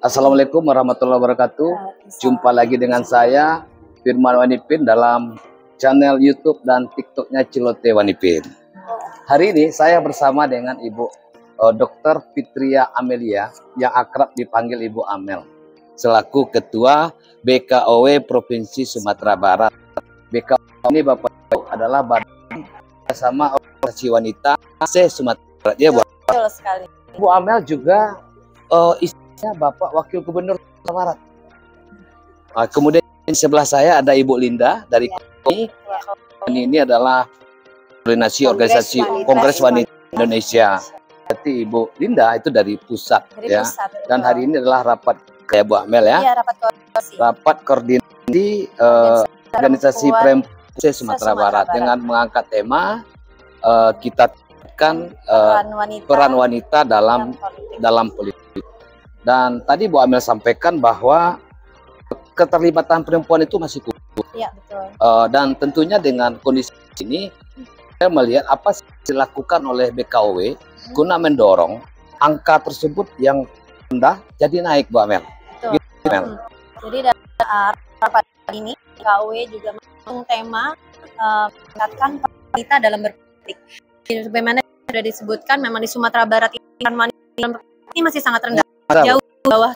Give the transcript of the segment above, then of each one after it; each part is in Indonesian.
Assalamualaikum warahmatullahi wabarakatuh. Jumpa lagi dengan saya Firman Wanipin dalam channel YouTube dan TikToknya Cilote Wanipin. Hari ini saya bersama dengan Ibu Dr. Fitria Amelia yang akrab dipanggil Ibu Amel, selaku Ketua BKOW Provinsi Sumatera Barat. BKOW ini Bapak adalah badan bersama organisasi wanita se-Sumatera Barat. Ya, Bu. Betul sekali. Bu Amel juga istrinya Bapak Wakil Gubernur Sumatera Barat. Kemudian di sebelah saya ada Ibu Linda dari KONI. Ini adalah koordinasi organisasi Kongres Wanita Indonesia. Berarti Ibu Linda itu dari pusat, dari ya. Pusat, Dan hari ini adalah rapat kayak Bu Amel ya. Iya, Rapat koordinasi organisasi perempuan Sumatera Barat dengan mengangkat tema kita kan peran wanita dalam politik. Dan tadi Bu Amel sampaikan bahwa keterlibatan perempuan itu masih kurang. Iya, betul. Dan tentunya dengan kondisi ini saya melihat apa yang dilakukan oleh BKOW guna mendorong angka tersebut yang rendah jadi naik, Bu Amel. Betul. Amel. Jadi dalam rapat ini BKOW juga mengusung tema meningkatkan wanita dalam berpolitik. Bagaimana sudah disebutkan, memang di Sumatera Barat ini masih sangat rendah, jauh di bawah.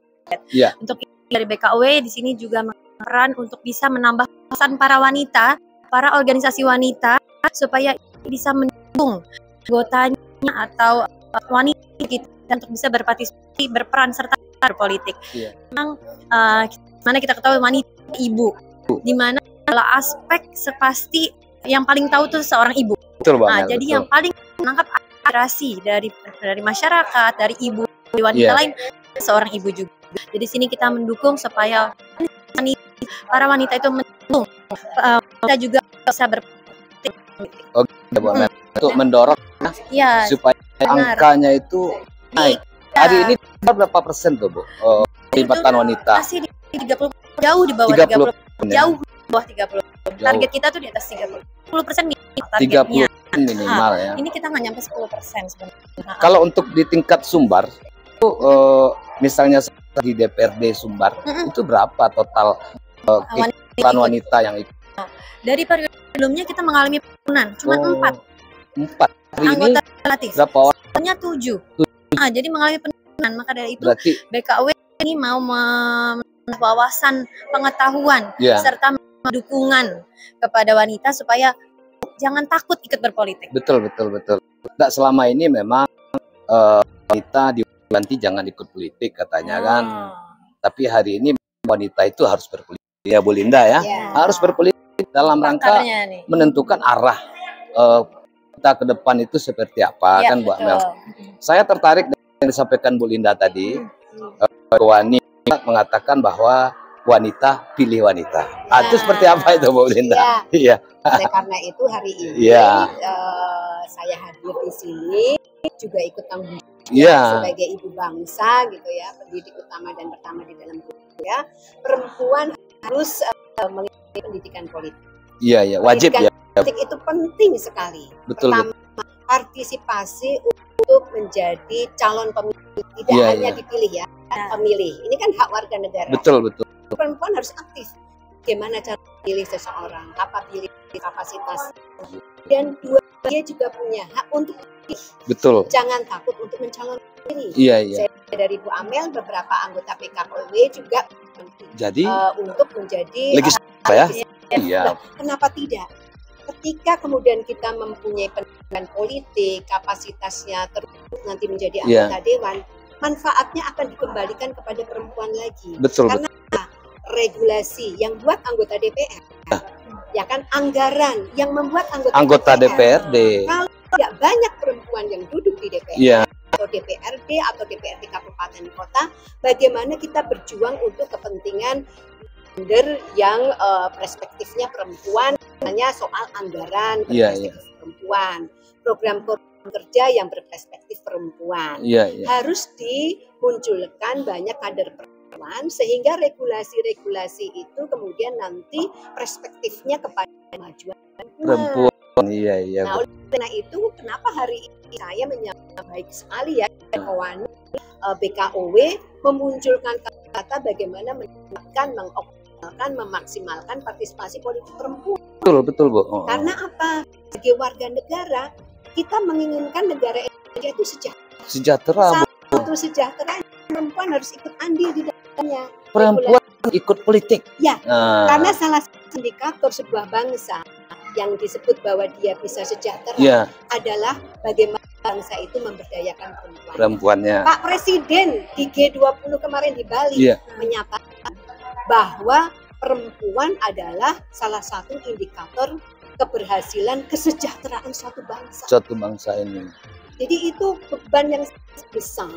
Ya. Untuk dari BKOW di sini juga berperan untuk bisa menambah pesan para wanita, para organisasi wanita, supaya bisa mendukung anggotanya atau wanita kita untuk bisa berpartisipasi, berperan serta berpolitik. Ya. Memang mana kita ketahui wanita ibu, di mana adalah aspek sepasti yang paling tahu tuh seorang ibu. Betul, Bang. Jadi betul. Yang paling menangkap aspirasi dari masyarakat, dari ibu, dari wanita lain, seorang ibu juga. Jadi sini kita mendukung supaya para wanita itu mendukung, kita juga bisa berpolitik. Oke, Bu Amel. Untuk mendorong supaya angkanya itu naik. Hari ini berapa persen tuh, Bu? Keterlibatan wanita? Masih di 30, jauh di bawah 30, jauh di bawah 30. Target kita tuh di atas 30%. 10% targetnya. 30 minimal ya. Ini kita nggak nyampe 10% sebenarnya. Kalau untuk di tingkat Sumbar, itu misalnya di DPRD Sumbar, itu berapa total wanita yang ikut? Dari periode sebelumnya kita mengalami penurunan, cuma 4 Hari anggota ini relatif. berapa orang? Hanya 7. Jadi mengalami penurunan. Maka dari itu Berarti BKOW ini mau wawasan pengetahuan serta dukungan kepada wanita supaya jangan takut ikut berpolitik. Betul. Nah, selama ini memang wanita diwanti jangan ikut politik katanya kan. Tapi hari ini wanita itu harus berpolitik. Ya, Bu Linda ya. Harus berpolitik dalam rangka menentukan arah kita ke depan itu seperti apa kan, Bu Amel. Saya tertarik dengan yang disampaikan Bu Linda tadi. Wanita mengatakan bahwa wanita pilih wanita. Itu seperti apa itu, Bu Linda? Iya. Oleh karena itu hari ini saya hadir di sini juga ikut tanggung jawab sebagai ibu bangsa gitu ya, pendidik utama dan pertama di dalam keluarga. Perempuan harus mengikuti pendidikan politik. Iya, wajib ya. Politik itu penting sekali. Pertama, partisipasi untuk menjadi calon pemilih, tidak hanya dipilih ya, pemilih. Ini kan hak warga negara. Betul. Perempuan harus aktif. Bagaimana cara pilih seseorang, kapasitas, dan dia juga punya hak untuk pilih. Betul. Jangan takut untuk mencalonkan diri. Saya dari Bu Amel, beberapa anggota BKOW juga jadi untuk menjadi legislatif. Kenapa tidak? Ketika kemudian kita mempunyai pendidikan politik, kapasitasnya terus nanti menjadi anggota dewan, manfaatnya akan dikembalikan kepada perempuan lagi. Karena regulasi yang buat anggota DPR, ya kan, anggaran yang membuat anggota DPRD. Kalau tidak banyak perempuan yang duduk di DPR atau DPRD atau DPRD kabupaten kota, bagaimana kita berjuang untuk kepentingan gender yang perspektifnya perempuan, hanya soal anggaran berperspektif perempuan, program kerja yang berperspektif perempuan, harus dimunculkan banyak kader perempuan sehingga regulasi-regulasi itu kemudian nanti perspektifnya kepada kemajuan perempuan. Nah, oleh karena itu kenapa hari ini saya menyambut baik sekali ya BKOW memunculkan kata bagaimana mengoptimalkan, memaksimalkan partisipasi politik perempuan. Betul Bu. Karena apa? Sebagai warga negara, kita menginginkan negara Indonesia itu sejahtera. Satu sejahtera, perempuan harus ikut andil di dalamnya. Perempuan ikut politik. Ya, karena salah satu indikator sebuah bangsa yang disebut bahwa dia bisa sejahtera adalah bagaimana bangsa itu memberdayakan perempuannya. Pak Presiden di G20 kemarin di Bali menyatakan bahwa perempuan adalah salah satu indikator keberhasilan kesejahteraan suatu bangsa. Suatu bangsa ini. Jadi itu beban yang besar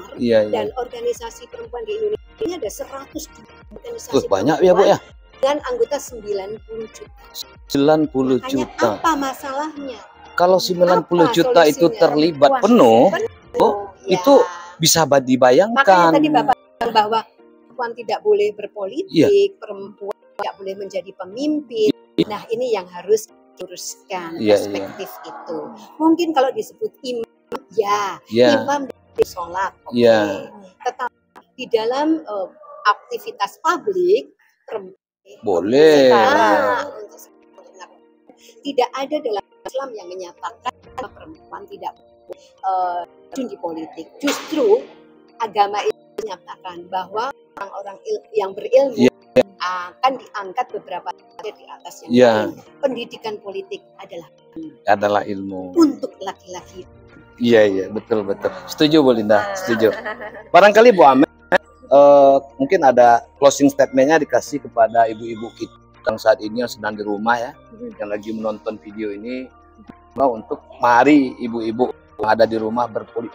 dan organisasi perempuan di Indonesia ini ada 100 organisasi banyak ya Bu ya? Dengan anggota 90 juta. 90 juta. Apa masalahnya? Kalau 90 juta itu terlibat penuh, itu bisa dibayangkan. Makanya tadi Bapak bilang bahwa perempuan tidak boleh berpolitik, perempuan tidak boleh menjadi pemimpin. Nah, ini yang harus diluruskan perspektif itu. Mungkin kalau disebut imam, imam di sholat, tetapi di dalam aktivitas publik boleh. Tidak ada dalam Islam yang menyatakan perempuan tidak terjun di politik. Justru agama itu menyatakan bahwa orang-orang yang berilmu akan diangkat beberapa di atas yang lain. Pendidikan politik adalah ilmu untuk laki-laki. Iya, betul. Setuju Bu Linda, setuju. Barangkali Bu Amel, mungkin ada closing statementnya dikasih kepada ibu-ibu kita yang saat ini yang sedang di rumah yang lagi menonton video ini, untuk mari ibu-ibu yang ada di rumah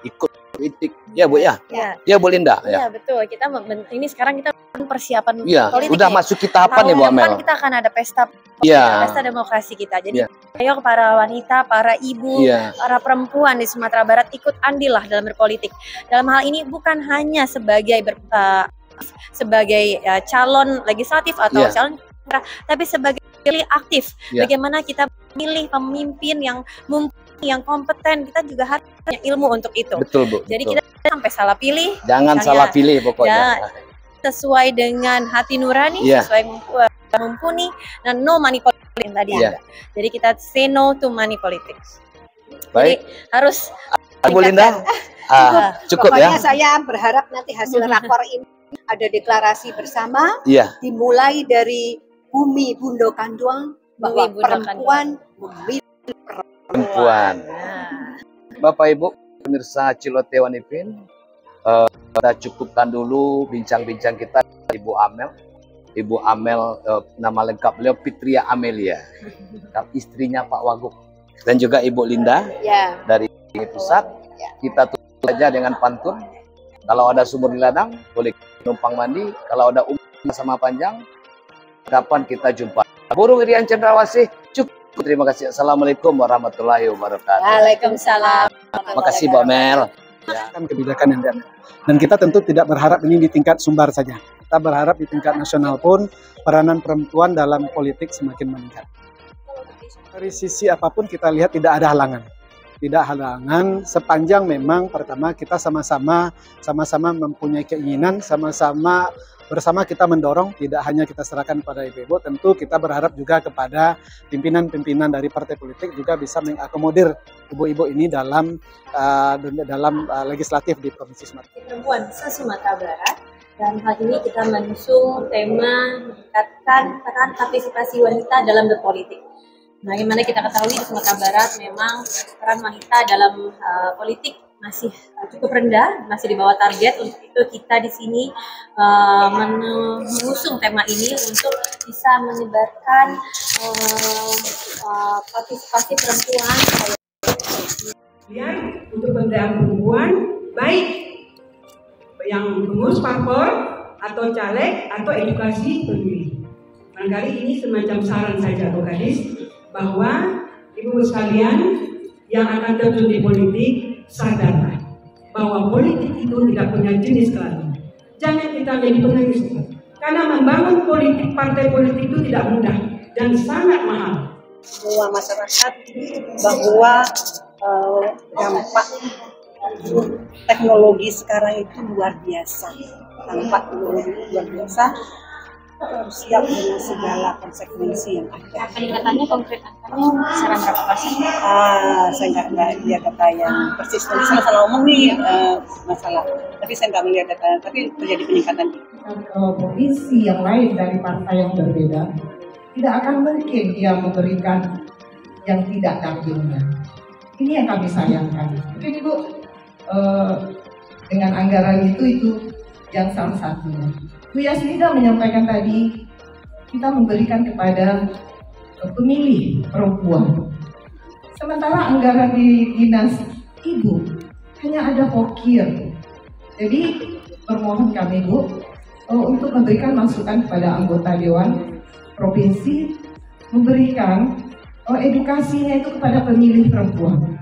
ikut politik, ya Bu ya? Ya Bu Linda. Ya betul. Kita ini sekarang kita persiapan politik. Udah masuk tahapan nih Bu Amel. Tahun depan kita akan ada pesta demokrasi kita. Jadi ayo para wanita, para ibu, para perempuan di Sumatera Barat ikut andil lah dalam berpolitik. Dalam hal ini bukan hanya sebagai calon legislatif atau calon, tapi sebagai pilih aktif. Bagaimana kita memilih pemimpin yang yang kompeten, kita juga harus punya ilmu untuk itu. Betul Bu. Jadi kita sampai salah pilih. Jangan salah pilih pokoknya. Sesuai dengan hati nurani, sesuai mumpuni, dan no money politics tadi. Jadi kita say no to money politics. Baik. Jadi harus Bu Linda. Cukup pokoknya saya berharap nanti hasil rakor ini ada deklarasi bersama. Dimulai dari Bumi Bundo Kanduang bahwa perempuan memilih perempuan. Bapak Ibu pemirsa Cilote Wanipin, kita cukupkan dulu bincang-bincang kita Ibu Amel. Ibu Amel, nama lengkap beliau Fitria Amelia, istrinya Pak Wagub, dan juga Ibu Linda dari pusat. Kita tutup saja dengan pantun. Kalau ada sumur di ladang, boleh numpang mandi. Kalau ada sama panjang, kapan kita jumpa. Burung Irian Cendrawasih, cukup. Terima kasih. Assalamualaikum warahmatullahi wabarakatuh. Waalaikumsalam. Terima kasih Mbak Mel. Kebijakan yang diambil. Dan kita tentu tidak berharap ini di tingkat Sumbar saja. Kita berharap di tingkat nasional pun peranan perempuan dalam politik semakin meningkat. Dari sisi apapun kita lihat tidak ada halangan. Tidak halangan sepanjang memang pertama kita sama-sama mempunyai keinginan, sama-sama bersama kita mendorong, tidak hanya kita serahkan pada ibu-ibu, tentu kita berharap juga kepada pimpinan-pimpinan dari partai politik juga bisa mengakomodir ibu-ibu ini dalam legislatif di Provinsi Sumatera. Perempuan se-Sumatera Barat, dan hal ini kita mengusung tema meningkatkan peran partisipasi wanita dalam berpolitik. Bagaimana kita ketahui di Sumatera Barat memang peran wanita dalam politik masih cukup rendah, masih di bawah target. Untuk itu kita di sini mengusung tema ini untuk bisa menyebarkan partisipasi perempuan. Untuk pemberdayaan perempuan, baik yang pengurus parpol atau caleg atau edukasi pemilih. Barangkali ini semacam saran saja Bu Kadis, bahwa ibu sekalian yang akan terjun di politik, sadarlah bahwa politik itu tidak punya jenis kelamin. Jangan kita menjadi pengemis, karena membangun politik, partai politik itu tidak mudah dan sangat mahal. Semua masyarakat bahwa dampak teknologi sekarang itu luar biasa, tanpa teknologi luar biasa, harus siap dengan segala konsekuensi yang ada. Peningkatannya konkret angkanya saran berapa persen? Saya nggak lihat data yang persis. Nanti saya salah ngomong nih masalah, tapi saya nggak melihat data, tapi terjadi peningkatan. Provinsi yang lain dari partai yang berbeda, tidak akan mungkin dia memberikan yang tidak dagingnya. Ini yang kami sayangkan. Mungkin Ibu dengan anggaran itu yang salah satunya. Bu Yasmida menyampaikan tadi, kita memberikan kepada pemilih perempuan. Sementara anggaran di dinas Ibu hanya ada pokir. Jadi permohon kami Bu untuk memberikan masukan kepada anggota Dewan Provinsi, memberikan edukasinya itu kepada pemilih perempuan.